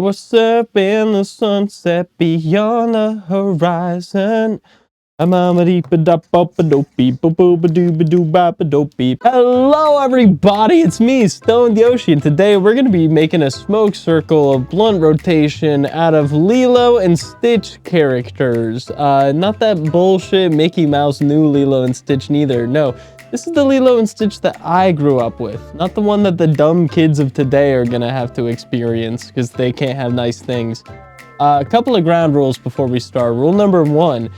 What's up in the sunset beyond the horizon? Hello everybody, it's me, Stoned Yoshi, and today we're going to be making a smoke circle of blunt rotation out of Lilo and Stitch characters. Not that bullshit Mickey Mouse new Lilo and Stitch neither, no. This is the Lilo and Stitch that I grew up with, not the one that the dumb kids of today are gonna have to experience because they can't have nice things. A couple of ground rules before we start. Rule number one,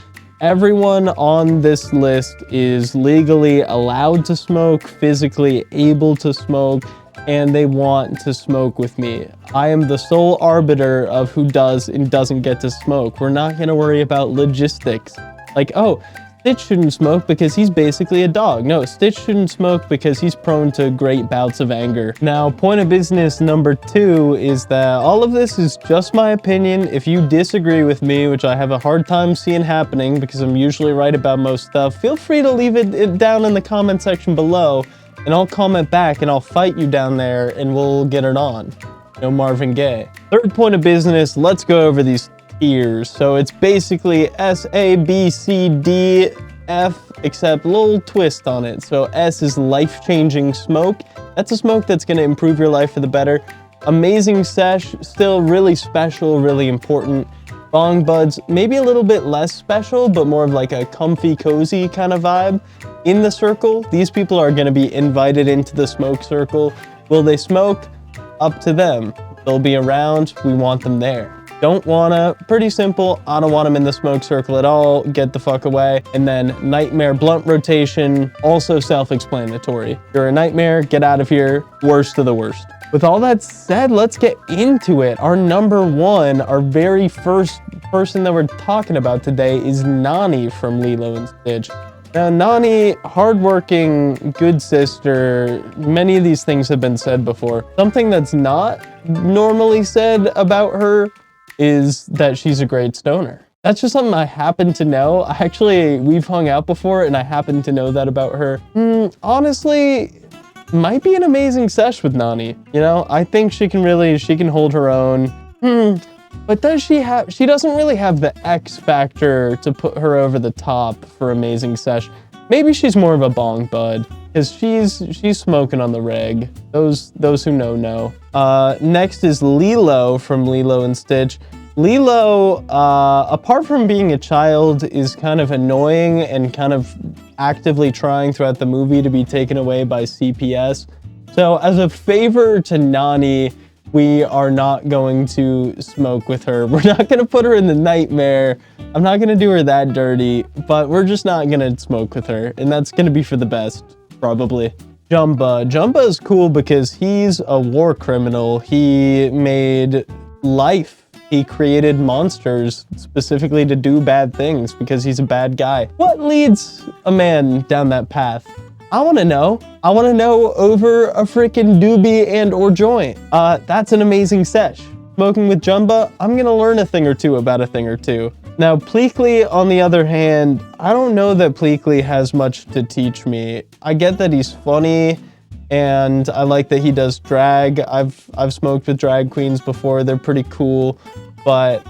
everyone on this list is legally allowed to smoke, physically able to smoke, and they want to smoke with me. I am the sole arbiter of who does and doesn't get to smoke. We're not gonna worry about logistics. Like, oh, Stitch shouldn't smoke because he's basically a dog. No, Stitch shouldn't smoke because he's prone to great bouts of anger. Now, point of business number two is that all of this is just my opinion. If you disagree with me, which I have a hard time seeing happening because I'm usually right about most stuff, feel free to leave it down in the comment section below, and I'll comment back and I'll fight you down there and we'll get it on. No Marvin Gaye. Third point of business, let's go over these tiers. So it's basically S, A, B, C, D, F, except a little twist on it. So S is life-changing smoke. That's a smoke that's going to improve your life for the better. Amazing sesh, still really special, really important. Bong buds, maybe a little bit less special, but more of like a comfy, cozy kind of vibe. In the circle, these people are going to be invited into the smoke circle. Will they smoke? Up to them. They'll be around. We want them there. Don't wanna, pretty simple, I don't want them in the smoke circle at all, get the fuck away. And then nightmare blunt rotation, also self-explanatory. You're a nightmare, get out of here, worst of the worst. With all that said, let's get into it. Our number one, our very first person that we're talking about today is Nani from Lilo and Stitch. Now, Nani, hardworking, good sister, many of these things have been said before. Something that's not normally said about her is that she's a great stoner. That's just something I happen to know. We've hung out before and I happen to know that about her. Honestly, might be an amazing sesh with Nani. You know, I think she can hold her own. But she doesn't really have the X factor to put her over the top for amazing sesh. Maybe she's more of a bong bud, because she's smoking on the reg. Those who know. Next is Lilo from Lilo and Stitch. Lilo, apart from being a child, is kind of annoying and kind of actively trying throughout the movie to be taken away by CPS. So as a favor to Nani, we are not going to smoke with her. We're not going to put her in the nightmare. I'm not going to do her that dirty, but we're just not going to smoke with her. And that's going to be for the best, probably. Jumba. Jumba is cool because he's a war criminal. He made life. He created monsters specifically to do bad things because he's a bad guy. What leads a man down that path? I want to know. I want to know over a freaking doobie and or joint. That's an amazing sesh. Smoking with Jumba, I'm going to learn a thing or two about a thing or two. Now, Pleakley, on the other hand, I don't know that Pleakley has much to teach me. I get that he's funny, and I like that he does drag. I've smoked with drag queens before. They're pretty cool. But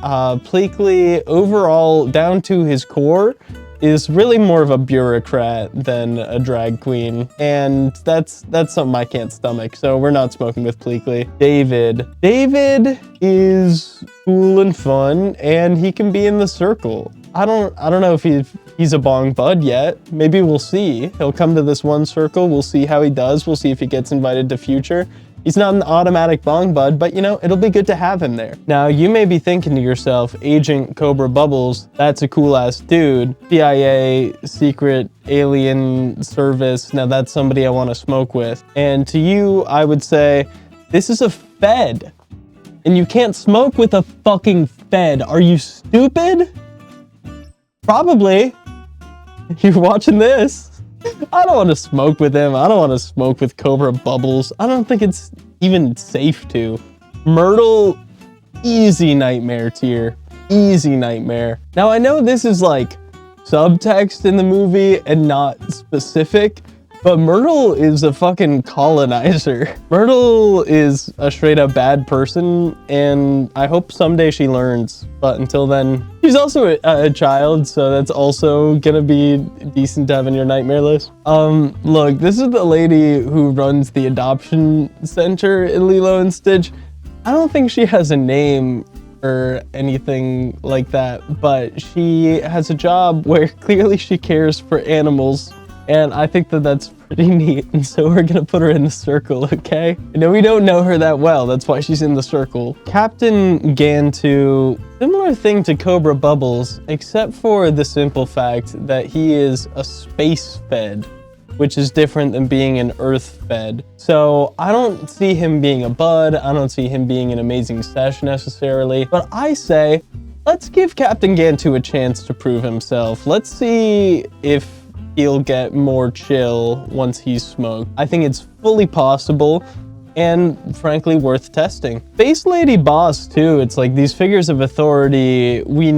Pleakley, overall, down to his core, is really more of a bureaucrat than a drag queen, and that's something I can't stomach, so we're not smoking with Pleakley. David is cool and fun, and he can be in the circle. I don't know if he's a bong bud yet. Maybe we'll see. He'll come to this one circle, we'll see how he does, we'll see if he gets invited to future. He's not an automatic bong bud, but you know, it'll be good to have him there. Now, you may be thinking to yourself, Agent Cobra Bubbles, that's a cool ass dude. CIA, secret alien service, now that's somebody I want to smoke with. And to you, I would say, this is a Fed. And you can't smoke with a fucking Fed. Are you stupid? Probably. You're watching this. I don't want to smoke with him. I don't want to smoke with Cobra Bubbles. I don't think it's even safe to. Myrtle, easy nightmare tier. Easy nightmare. Now, I know this is like subtext in the movie and not specific, But Myrtle is a fucking colonizer. Myrtle is a straight up bad person, and I hope someday she learns. But until then, she's also a child, so that's also gonna be decent to have in your nightmare list. Look, this is the lady who runs the adoption center in Lilo and Stitch. I don't think she has a name or anything like that, but she has a job where clearly she cares for animals. And I think that that's pretty neat, and so we're gonna put her in the circle, okay? I know we don't know her that well, that's why she's in the circle. Captain Gantu, similar thing to Cobra Bubbles, except for the simple fact that he is a space fed, which is different than being an earth fed. So I don't see him being a bud, I don't see him being an amazing sesh necessarily, but I say, let's give Captain Gantu a chance to prove himself. Let's see if he'll get more chill once he's smoked. I think it's fully possible and frankly worth testing. Space Lady Boss too, it's like these figures of authority, I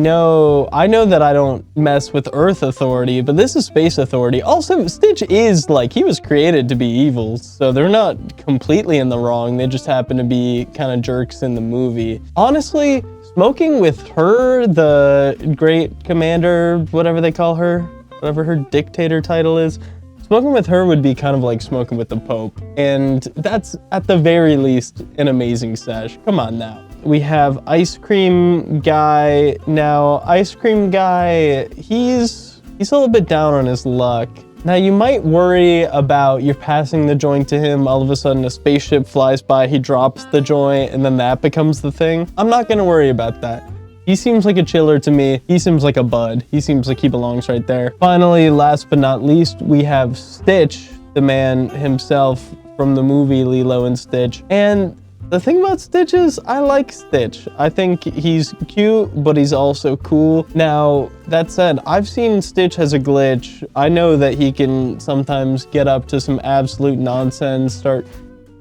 know that I don't mess with Earth authority, but this is Space authority. Also, Stitch is like, he was created to be evil, so they're not completely in the wrong, they just happen to be kind of jerks in the movie. Honestly, smoking with her, the great commander, whatever they call her, whatever her dictator title is, smoking with her would be kind of like smoking with the Pope. And that's at the very least an amazing sesh. Come on now. We have Ice Cream Guy. Now, Ice Cream Guy, he's a little bit down on his luck. Now, you might worry about you're passing the joint to him, all of a sudden a spaceship flies by, he drops the joint, and then that becomes the thing. I'm not gonna worry about that. He seems like a chiller to me. He seems like a bud. He seems like he belongs right there. Finally, last but not least, we have Stitch, the man himself from the movie Lilo and Stitch. And the thing about Stitch is, I like Stitch. I think he's cute, but he's also cool. Now, that said, I've seen Stitch has a glitch. I know that he can sometimes get up to some absolute nonsense, start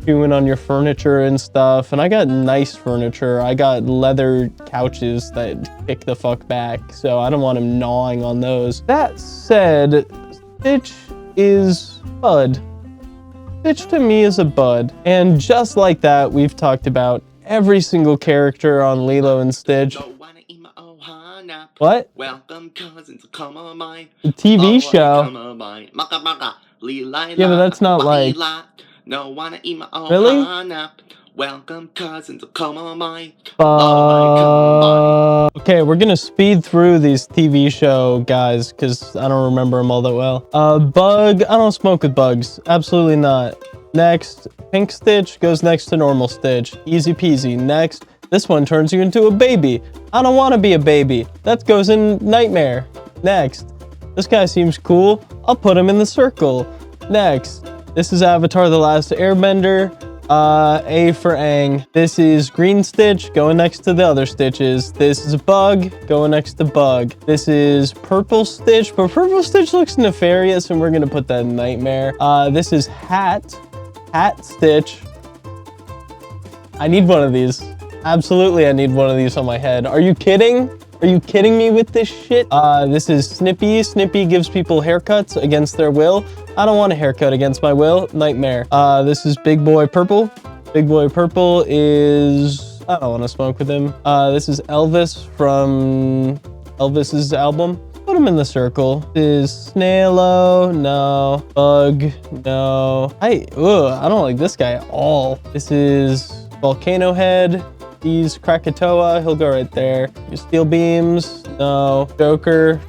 chewing on your furniture and stuff, and I got nice furniture. I got leather couches that kick the fuck back, so I don't want him gnawing on those. That said, Stitch is bud. Stitch to me is a bud, and just like that, we've talked about every single character on Lilo and Stitch. What? Welcome cousins, come on mine. The TV show. Yeah, but that's not like... No wanna eat my own really? Welcome cousins, come on mine. Okay, we're gonna speed through these TV show guys because I don't remember them all that well. Bug, I don't smoke with bugs. Absolutely not. Next, Pink Stitch goes next to normal Stitch. Easy peasy. Next, this one turns you into a baby. I don't want to be a baby. That goes in Nightmare. Next, this guy seems cool. I'll put him in the circle. Next, this is Avatar: The Last Airbender. A for Aang. This is Green Stitch going next to the other Stitches. This is Bug going next to Bug. This is Purple Stitch, but Purple Stitch looks nefarious and we're gonna put that in Nightmare. This is Hat Stitch. I need one of these. Absolutely, I need one of these on my head. Are you kidding? Are you kidding me with this shit? This is Snippy. Snippy gives people haircuts against their will. I don't want a haircut against my will. Nightmare. This is Big Boy Purple. Big Boy Purple is... I don't want to smoke with him. This is Elvis from Elvis's album. Put him in the circle. This is Snailo. No. Bug. No. I don't like this guy at all. This is Volcano Head. He's Krakatoa, he'll go right there. Steel Beams, no. Joker,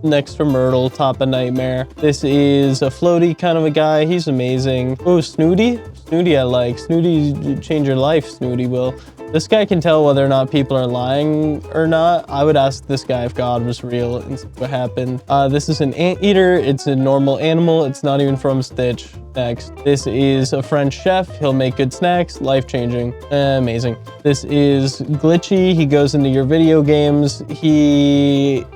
next to Myrtle, top of Nightmare. This is a floaty kind of a guy, he's amazing. Oh, Snooty? Snooty I like. Snooty, change your life, Snooty will. This guy can tell whether or not people are lying or not. I would ask this guy if God was real and see what happened. This is an anteater. It's a normal animal. It's not even from Stitch. Next, this is a French chef. He'll make good snacks. Life-changing. Amazing. This is Glitchy. He goes into your video games. He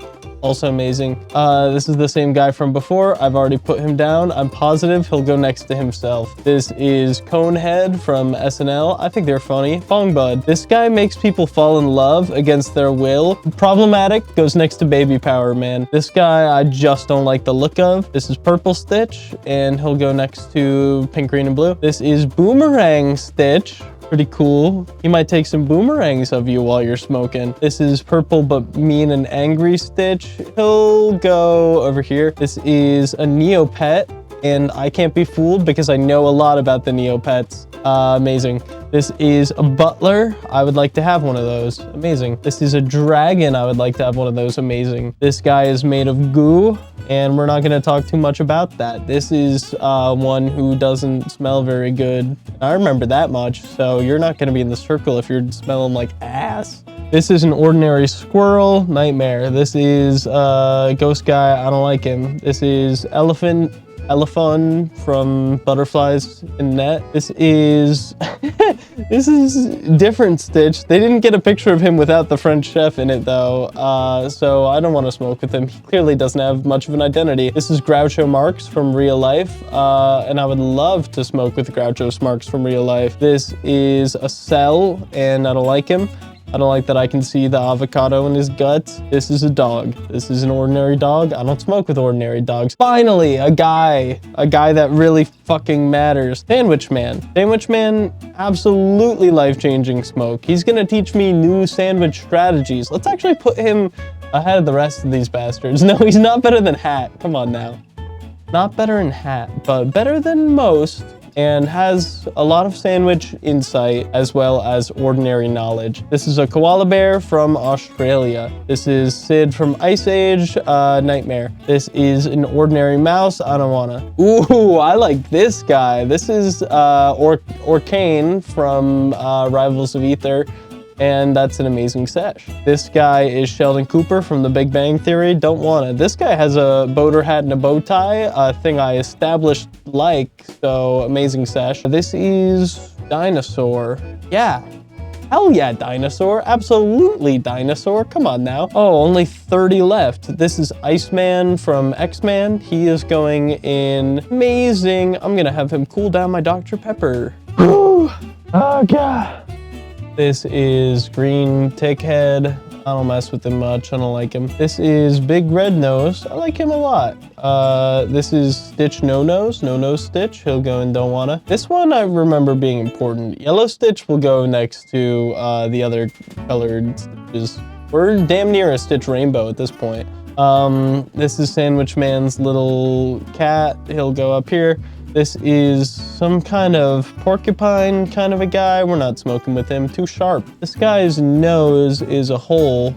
Also amazing. This is the same guy from before. I've already put him down. I'm positive he'll go next to himself. This is Conehead from SNL. I think they're funny. Bong Bud. This guy makes people fall in love against their will. Problematic goes next to Baby Power Man. This guy I just don't like the look of. This is Purple Stitch, and he'll go next to Pink, Green, and Blue. This is Boomerang Stitch. Pretty cool. He might take some boomerangs of you while you're smoking. This is Purple but Mean and Angry Stitch. He'll go over here. This is a Neopet, and I can't be fooled because I know a lot about the Neopets. Amazing. This is a Butler. I would like to have one of those. Amazing. This is a Dragon. I would like to have one of those. Amazing. This guy is made of goo, and we're not going to talk too much about that. This is one who doesn't smell very good. I remember that much, so you're not going to be in the circle if you're smelling like ass. This is an ordinary squirrel. Nightmare. This is Ghost Guy. I don't like him. This is Elephant from Butterflies in Net. This is this is different Stitch. They didn't get a picture of him without the French chef in it though, so I don't want to smoke with him. He clearly doesn't have much of an identity. This is Groucho Marx from real life, and I would love to smoke with Groucho Marx from real life. This is a Cell, and I don't like him. I don't like that I can see the avocado in his guts. This is a dog. This is an ordinary dog. I don't smoke with ordinary dogs. Finally, a guy that really fucking matters. Sandwich Man. Sandwich Man, absolutely life-changing smoke. He's gonna teach me new sandwich strategies. Let's actually put him ahead of the rest of these bastards. No, he's not better than Hat. Come on now. Not better than Hat, but better than most, and has a lot of sandwich insight as well as ordinary knowledge. This is a koala bear from Australia. This is Sid from Ice Age, Nightmare. This is an ordinary mouse. I don't wanna. Ooh, I like this guy. This is Orcane from Rivals of Ether, and that's an amazing sesh. This guy is Sheldon Cooper from The Big Bang Theory. Don't want it. This guy has a boater hat and a bow tie, a thing I established so amazing sesh. This is Dinosaur. Yeah. Hell yeah, Dinosaur. Absolutely Dinosaur. Come on now. Oh, only 30 left. This is Iceman from X-Man. He is going in amazing. I'm gonna have him cool down my Dr. Pepper. Oh God. This is Green Tickhead. I don't mess with him much. I don't like him. This is Big Red Nose. I like him a lot. This is Stitch No Nose. No Nose Stitch. He'll go in Don't Wanna. This one I remember being important. Yellow Stitch will go next to the other colored stitches. We're damn near a Stitch rainbow at this point. This is Sandwich Man's little cat. He'll go up here. This is some kind of porcupine kind of a guy. We're not smoking with him. Too sharp. This guy's nose is a hole.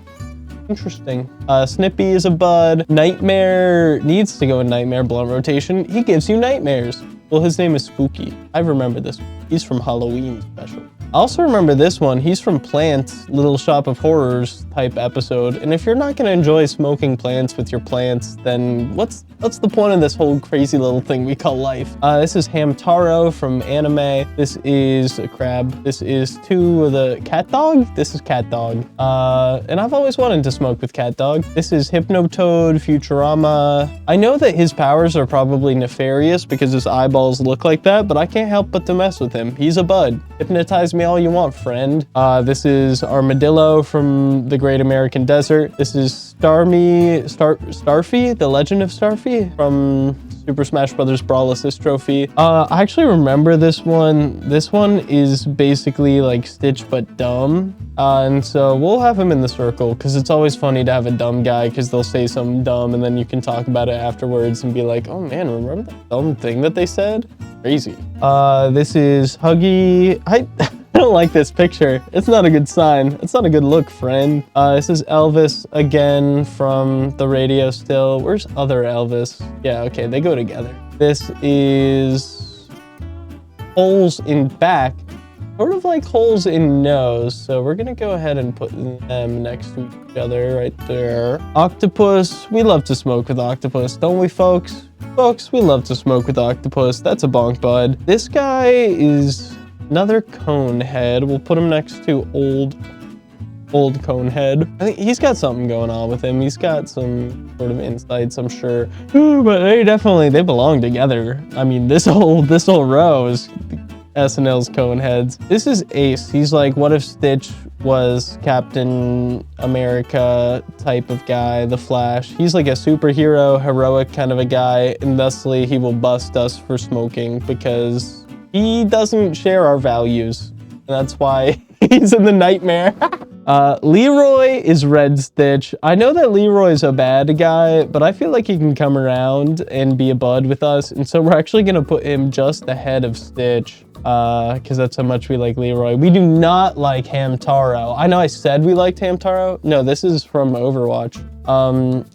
Interesting. Snippy is a bud. Nightmare needs to go in Nightmare blunt rotation. He gives you nightmares. Well, his name is Spooky. I remember this. He's from Halloween special. I also remember this one. He's from Plants, Little Shop of Horrors type episode. And if you're not gonna enjoy smoking plants with your plants, then what's the point of this whole crazy little thing we call life? This is Hamtaro from anime. This is a crab. This is the Cat Dog. This is Cat Dog. And I've always wanted to smoke with Cat Dog. This is Hypnotoad Futurama. I know that his powers are probably nefarious because his eyeballs look like that, but I can't help but to mess with him. He's a bud. Hypnotize me all you want, friend. This is Armadillo from the Great American Desert. This is Starfy, the Legend of Starfy from Super Smash Bros. Brawl Assist Trophy. I actually remember this one. This one is basically like Stitch but dumb. And so we'll have him in the circle because it's always funny to have a dumb guy because they'll say something dumb and then you can talk about it afterwards and be like, oh man, remember that dumb thing that they said? Crazy. This is Huggy. I don't like this picture. It's not a good sign. It's not a good look, friend. This is Elvis again from the radio still. Where's other Elvis? Yeah, okay, they go together. This is holes in back, sort of like holes in nose. So we're gonna go ahead and put them next to each other right there. Octopus, we love to smoke with octopus, don't we, folks? Folks, we love to smoke with octopus. That's a bonk bud. This guy is another cone head. We'll put him next to old old Conehead. I think he's got something going on with him. He's got some sort of insights, I'm sure. But they belong together. I mean, this whole row is SNL's Coneheads. This is Ace. He's like, what if Stitch was Captain America type of guy, the Flash. He's like a superhero, heroic kind of a guy, and thusly he will bust us for smoking because he doesn't share our values. And that's why he's in the nightmare. Leroy is Red Stitch. I know that Leroy is a bad guy, but I feel like he can come around and be a bud with us. And so we're actually gonna put him just ahead of Stitch because that's how much we like Leroy. We do not like Hamtaro. I know I said we liked Hamtaro. No, this is from Overwatch.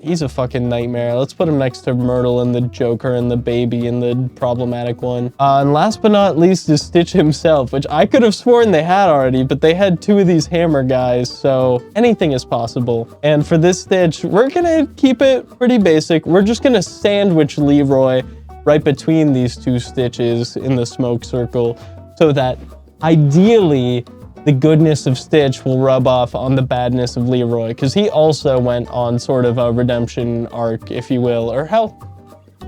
He's a fucking nightmare. Let's put him next to Myrtle and the Joker and the baby and the problematic one. And last but not least is Stitch himself, which I could have sworn they had already, but they had two of these hammer guys, so anything is possible. And for this Stitch, we're gonna keep it pretty basic. We're just gonna sandwich Leroy right between these two Stitches in the smoke circle so that ideally the goodness of Stitch will rub off on the badness of Leroy, because he also went on sort of a redemption arc, if you will, or hell,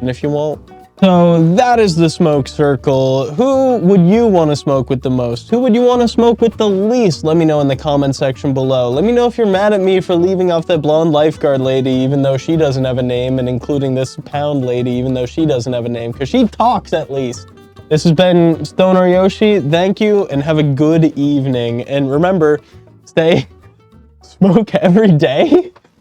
and if you won't. So that is the smoke circle. Who would you want to smoke with the most? Who would you want to smoke with the least? Let me know in the comment section below. Let me know if you're mad at me for leaving off that blonde lifeguard lady, even though she doesn't have a name, and including this pound lady, even though she doesn't have a name, because she talks at least. This has been Stoner Yoshi. Thank you and have a good evening. And remember, smoke every day.